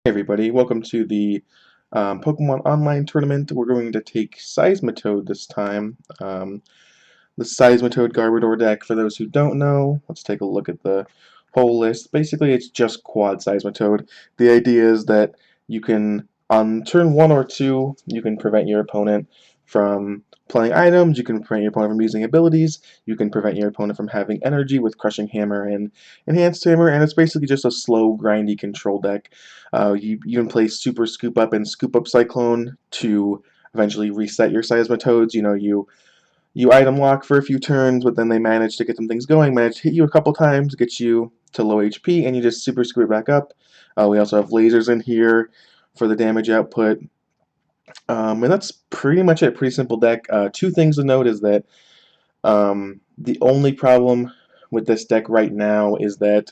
Hey everybody, welcome to the Pokemon Online Tournament. We're going to take Seismitoad this time. The Seismitoad Garbodor deck, for those who don't know, let's take a look at the whole list. Basically, it's just quad Seismitoad. The idea is that you can, on turn 1 or 2, you can prevent your opponent from playing items, you can prevent your opponent from using abilities, you can prevent your opponent from having energy with Crushing Hammer and Enhanced Hammer, and it's basically just a slow, grindy control deck. You can play Super Scoop Up and Scoop Up Cyclone to eventually reset your Seismitoads. You item lock for a few turns, but then they manage to get some things going, manage to hit you a couple times, get you to low HP, and you just super screw it back up. We also have lasers in here for the damage output. And that's pretty much it. Pretty simple deck. Two things to note is that the only problem with this deck right now is that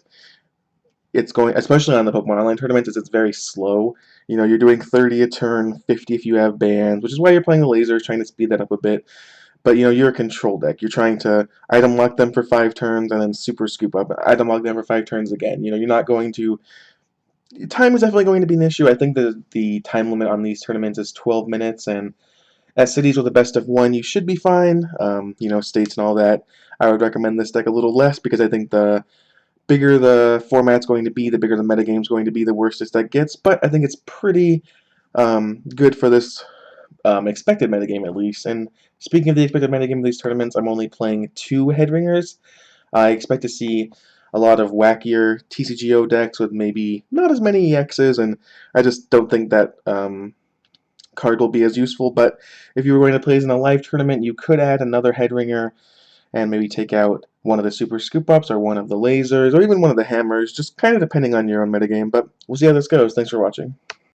it's going, especially on the Pokemon Online tournament, is it's very slow. You're doing 30 a turn, 50 if you have bans, which is why you're playing the lasers, trying to speed that up a bit. But you're a control deck. You're trying to item lock them for 5 turns and then super scoop up, item lock them for 5 turns again. You're not going to. Time is definitely going to be an issue. I think the time limit on these tournaments is 12 minutes, and at cities with a best of 1, you should be fine. States and all that. I would recommend this deck a little less because I think the bigger the format's going to be, the bigger the metagame's going to be, the worse this deck gets. But I think it's pretty good for this expected metagame at least. And speaking of the expected metagame of these tournaments, I'm only playing 2 headringers. I expect to see a lot of wackier TCGO decks with maybe not as many EXs, and I just don't think that card will be as useful. But if you were going to play this in a live tournament, you could add another headringer and maybe take out one of the super scoop ups or one of the lasers or even one of the hammers, just kind of depending on your own metagame. But we'll see how this goes. Thanks for watching.